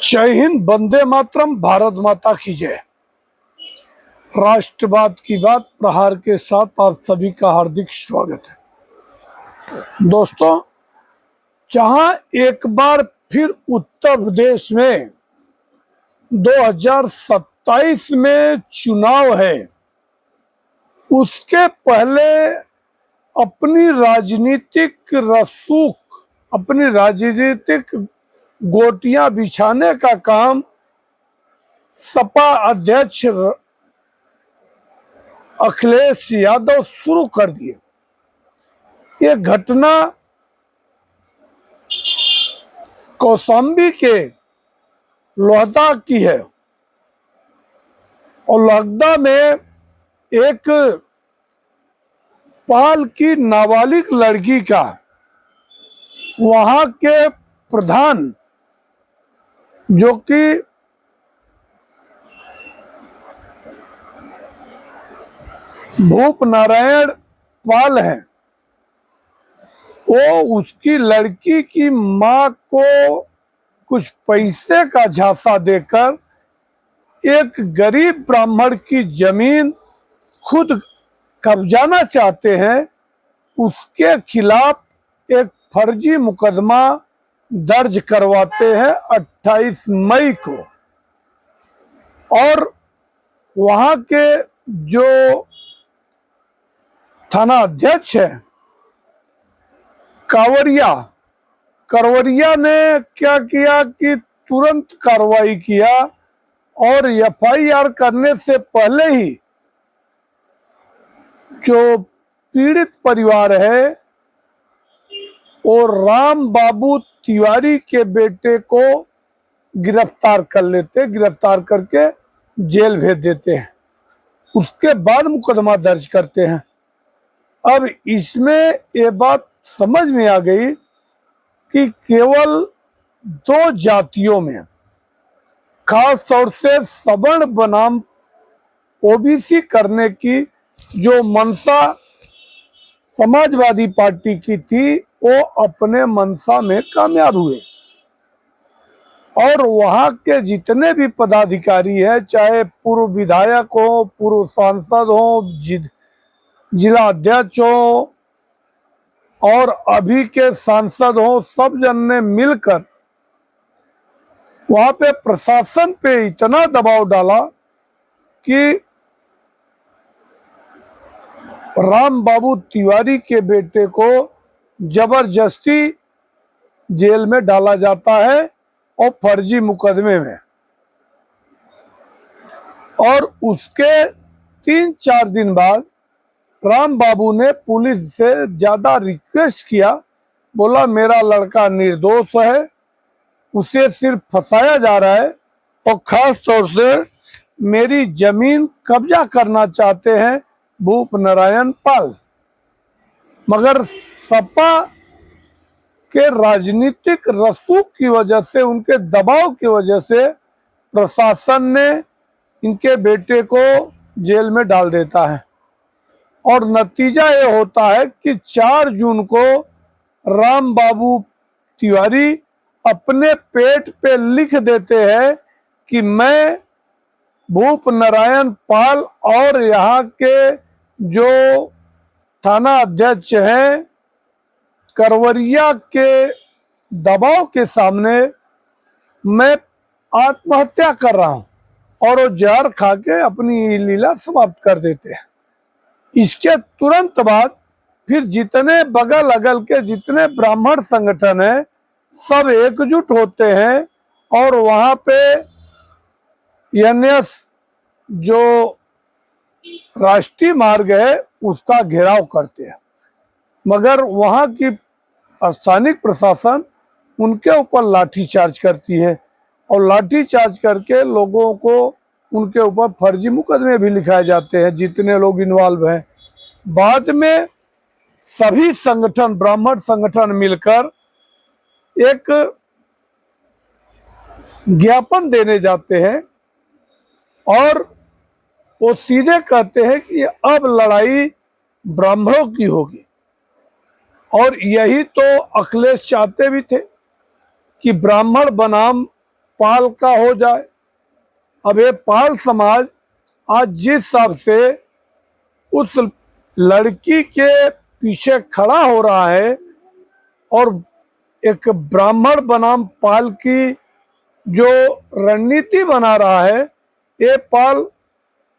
जय हिंद, वंदे मातरम, भारत माता की जय। राष्ट्रवाद की बात प्रहार के साथ आप सभी का हार्दिक स्वागत है। दोस्तों, जहां एक बार फिर उत्तर प्रदेश में 2027 में चुनाव है, उसके पहले अपनी राजनीतिक रसूख, अपनी राजनीतिक गोटियां बिछाने का काम सपा अध्यक्ष अखिलेश यादव शुरू कर दिए। ये घटना कौशाम्बी के लोहदा की है और लोहदा में एक पाल की नाबालिग लड़की का वहां के प्रधान, जो कि भूप नारायण पाल है, वो उसकी लड़की की मां को कुछ पैसे का झांसा देकर एक गरीब ब्राह्मण की जमीन खुद कब्जाना चाहते हैं। उसके खिलाफ एक फर्जी मुकदमा दर्ज करवाते हैं 28 मई को। और वहां के जो थाना अध्यक्ष है करवरिया ने क्या किया कि तुरंत कार्रवाई किया और एफआईआर करने से पहले ही जो पीड़ित परिवार है वो राम बाबू तिवारी के बेटे को गिरफ्तार कर लेते, गिरफ्तार करके जेल भेज देते हैं। उसके बाद मुकदमा दर्ज करते हैं। अब इसमें ये बात समझ में आ गई कि केवल दो जातियों में, खास तौर से सवर्ण बनाम ओबीसी करने की जो मंशा समाजवादी पार्टी की थी, वो अपने मंशा में कामयाब हुए। और वहां के जितने भी पदाधिकारी हैं, चाहे पूर्व विधायक हो, पूर्व सांसद हो, जिला अध्यक्ष हो और अभी के सांसद हो, सब जन ने मिलकर वहां पे प्रशासन पे इतना दबाव डाला कि राम बाबू तिवारी के बेटे को जबरदस्ती जेल में डाला जाता है और फर्जी मुकदमे में। और उसके 3-4 दिन बाद राम बाबू ने पुलिस से ज्यादा रिक्वेस्ट किया, बोला मेरा लड़का निर्दोष है, उसे सिर्फ फंसाया जा रहा है और खास तौर से मेरी जमीन कब्जा करना चाहते हैं भूप नारायण पाल। मगर सपा के राजनीतिक रसूख की वजह से, उनके दबाव की वजह से प्रशासन ने इनके बेटे को जेल में डाल देता है। और नतीजा ये होता है कि 4 जून को राम बाबू तिवारी अपने पेट पे लिख देते हैं कि मैं भूप नारायण पाल और यहाँ के जो थाना अध्यक्ष हैं करवरिया के दबाव के सामने मैं आत्महत्या कर रहा हूं, और वो जहर खा के अपनी लीला समाप्त कर देते हैं। इसके तुरंत बाद फिर जितने बगल अगल के जितने ब्राह्मण संगठन हैं सब एकजुट होते हैं और वहां पे एनएस जो राष्ट्रीय मार्ग है उसका घेराव करते हैं। मगर वहां की स्थानीय प्रशासन उनके ऊपर लाठीचार्ज करती है और लाठीचार्ज करके लोगों को उनके ऊपर फर्जी मुकदमे भी लिखाए जाते हैं, जितने लोग इन्वॉल्व हैं। बाद में सभी संगठन, ब्राह्मण संगठन मिलकर एक ज्ञापन देने जाते हैं और वो सीधे कहते हैं कि अब लड़ाई ब्राह्मणों की होगी। और यही तो अखिलेश चाहते भी थे कि ब्राह्मण बनाम पाल का हो जाए। अब ये पाल समाज आज जिस हिसाब से उस लड़की के पीछे खड़ा हो रहा है और एक ब्राह्मण बनाम पाल की जो रणनीति बना रहा है, ये पाल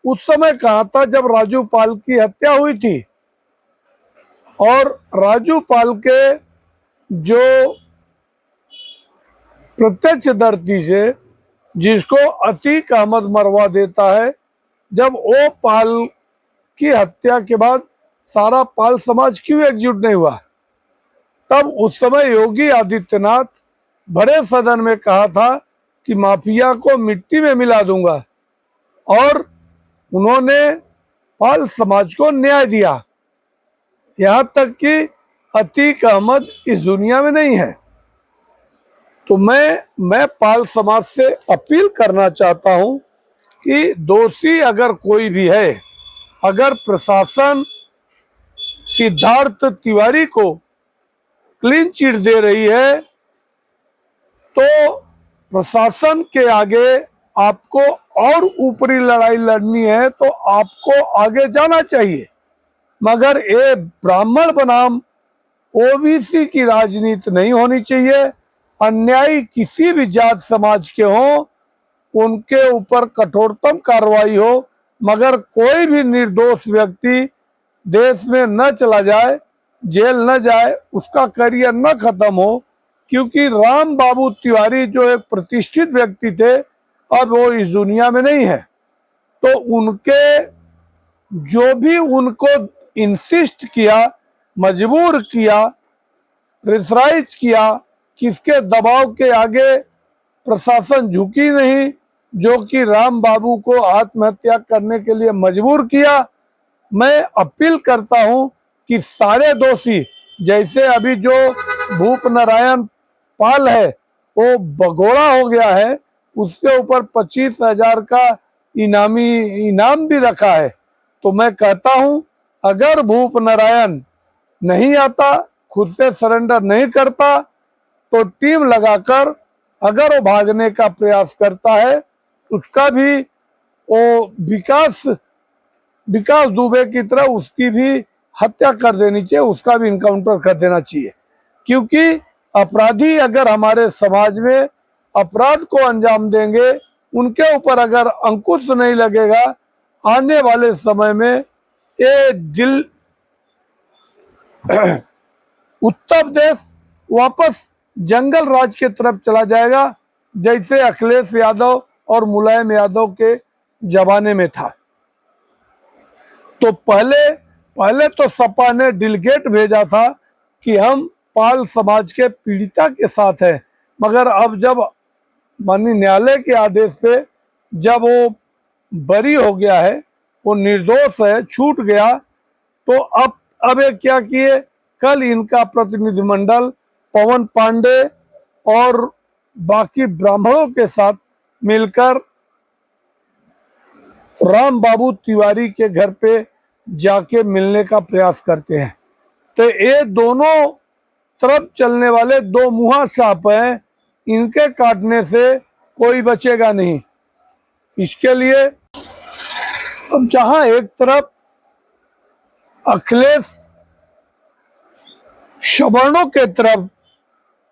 उस समय कहा था जब राजू पाल की हत्या हुई थी, और राजू पाल के जो प्रत्यक्षदर्शी से जिसको अतीक अहमद मरवा देता है, जब वो पाल की हत्या के बाद सारा पाल समाज क्यों एकजुट नहीं हुआ? तब उस समय योगी आदित्यनाथ बड़े सदन में कहा था कि माफिया को मिट्टी में मिला दूंगा, और उन्होंने पाल समाज को न्याय दिया। यहाँ तक कि अतीक अहमद इस दुनिया में नहीं है। तो मैं पाल समाज से अपील करना चाहता हूँ कि दोषी अगर कोई भी है, अगर प्रशासन सिद्धार्थ तिवारी को क्लीन चिट दे रही है, तो प्रशासन के आगे आपको और ऊपरी लड़ाई लड़नी है तो आपको आगे जाना चाहिए। मगर ये ब्राह्मण बनाम ओबीसी की राजनीति नहीं होनी चाहिए। अन्यायी किसी भी जात समाज के हों, उनके ऊपर कठोरतम कार्रवाई हो, मगर कोई भी निर्दोष व्यक्ति देश में न चला जाए, जेल न जाए, उसका करियर न खत्म हो। क्योंकि राम बाबू तिवारी जो एक प्रतिष्ठित व्यक्ति थे, अब वो इस दुनिया में नहीं है। तो उनके जो भी उनको इंसिस्ट किया, मजबूर किया, प्रेशराइज किया, किसके दबाव के आगे प्रशासन झुकी नहीं, जो कि राम बाबू को आत्महत्या करने के लिए मजबूर किया। मैं अपील करता हूं कि सारे दोषी, जैसे अभी जो भूप नारायण पाल है वो भगोड़ा हो गया है, उसके ऊपर 25,000 का इनाम भी रखा है। तो मैं कहता हूं अगर भूप नारायण नहीं आता, खुद से सरेंडर नहीं करता, तो टीम लगाकर अगर वो भागने का प्रयास करता है, उसका भी वो विकास दुबे की तरह उसकी भी हत्या कर देनी चाहिए, उसका भी इनकाउंटर कर देना चाहिए। क्योंकि अपराधी अगर हमारे समाज में अपराध को अंजाम देंगे, उनके ऊपर अगर अंकुश नहीं लगेगा, आने वाले समय में ये उत्तर प्रदेश वापस जंगल राज के तरफ चला जाएगा, जैसे अखिलेश यादव और मुलायम यादव के जमाने में था। तो पहले तो सपा ने डेलीगेट भेजा था कि हम पाल समाज के पीड़िता के साथ हैं, मगर अब जब माननीय न्यायालय के आदेश पे जब वो बरी हो गया है, वो निर्दोष है, छूट गया, तो अब ये क्या किए, कल इनका प्रतिनिधिमंडल पवन पांडे और बाकी ब्राह्मणों के साथ मिलकर राम बाबू तिवारी के घर पे जाके मिलने का प्रयास करते हैं। तो ये दोनों तरफ चलने वाले दो मुहा सांप हैं, इनके काटने से कोई बचेगा नहीं। इसके लिए अब जहां एक तरफ अखिलेश सवर्णों के तरफ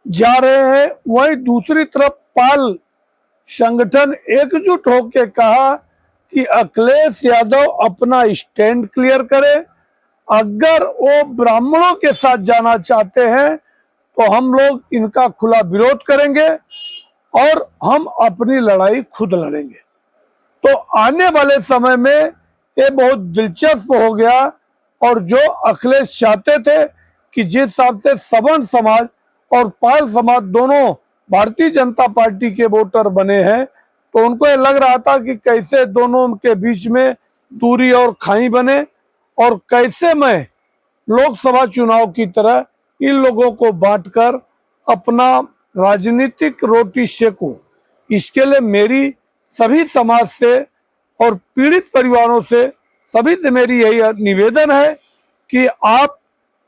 जा रहे हैं, वहीं दूसरी तरफ पाल संगठन एकजुट होकर कहा कि अखिलेश यादव अपना स्टैंड क्लियर करे। अगर वो ब्राह्मणों के साथ जाना चाहते हैं तो हम लोग इनका खुला विरोध करेंगे और हम अपनी लड़ाई खुद लड़ेंगे। तो आने वाले समय में ये बहुत दिलचस्प हो गया, और जो अखिलेश चाहते थे कि जिस हिसाब से सवर्ण समाज और पाल समाज दोनों भारतीय जनता पार्टी के वोटर बने हैं, तो उनको ये लग रहा था कि कैसे दोनों के बीच में दूरी और खाई बने, और कैसे मैं लोकसभा चुनाव की तरह इन लोगों को बांटकर अपना राजनीतिक रोटी सेकूं। इसके लिए मेरी सभी समाज से और पीड़ित परिवारों से सभी से मेरी यही निवेदन है कि आप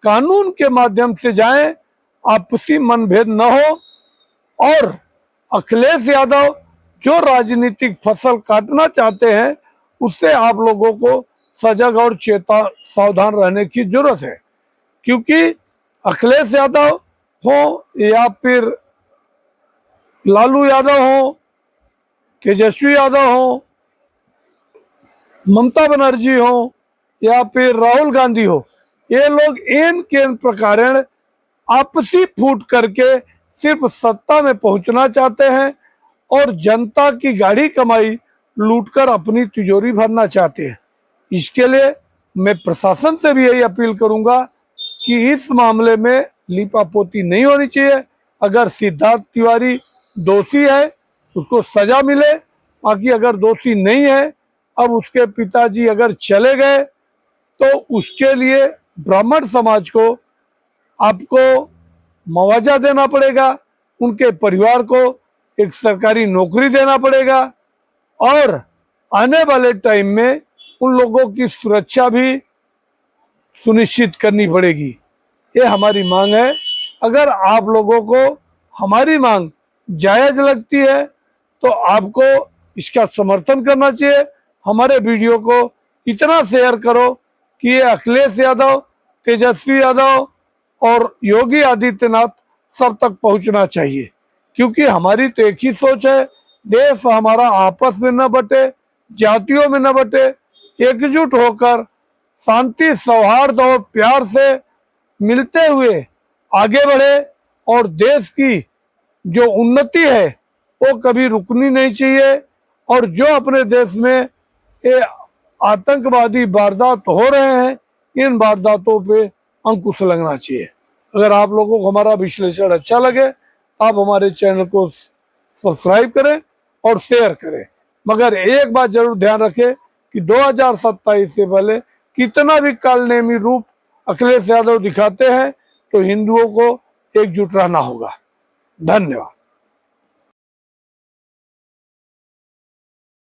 कानून के माध्यम से जाएं, आपसी मनभेद न हो, और अखिलेश यादव जो राजनीतिक फसल काटना चाहते हैं, उससे आप लोगों को सजग और सावधान रहने की जरूरत है। क्योंकि अखिलेश यादव हो या फिर लालू यादव हो, तेजस्वी यादव हो, ममता बनर्जी हो या फिर राहुल गांधी हो, ये लोग इन के प्रकार आपसी फूट करके सिर्फ सत्ता में पहुंचना चाहते हैं और जनता की गाढ़ी कमाई लूटकर अपनी तिजोरी भरना चाहते हैं। इसके लिए मैं प्रशासन से भी यही अपील करूंगा कि इस मामले में लीपापोती नहीं होनी चाहिए। अगर सिद्धार्थ तिवारी दोषी है उसको सजा मिले, बाकी अगर दोषी नहीं है, अब उसके पिताजी अगर चले गए तो उसके लिए ब्राह्मण समाज को आपको मुआवजा देना पड़ेगा, उनके परिवार को एक सरकारी नौकरी देना पड़ेगा और आने वाले टाइम में उन लोगों की सुरक्षा भी सुनिश्चित करनी पड़ेगी। ये हमारी मांग है। अगर आप लोगों को हमारी मांग जायज लगती है तो आपको इसका समर्थन करना चाहिए। हमारे वीडियो को इतना शेयर करो कि ये अखिलेश यादव, तेजस्वी यादव और योगी आदित्यनाथ सब तक पहुंचना चाहिए। क्योंकि हमारी तो एक ही सोच है, देश हमारा आपस में न बटे, जातियों में न बटे, एकजुट होकर शांति, सौहार्द और प्यार से मिलते हुए आगे बढ़े और देश की जो उन्नति है वो कभी रुकनी नहीं चाहिए। और जो अपने देश में ये आतंकवादी वारदात हो रहे हैं, इन वारदातों पे अंकुश लगना चाहिए। अगर आप लोगों को हमारा विश्लेषण अच्छा लगे, आप हमारे चैनल को सब्सक्राइब करें और शेयर करें। मगर एक बात जरूर ध्यान रखें कि 2027 से पहले कितना भी कालनेमी रूप अखिलेश यादव दिखाते हैं तो हिंदुओं को एकजुट रहना होगा। धन्यवाद।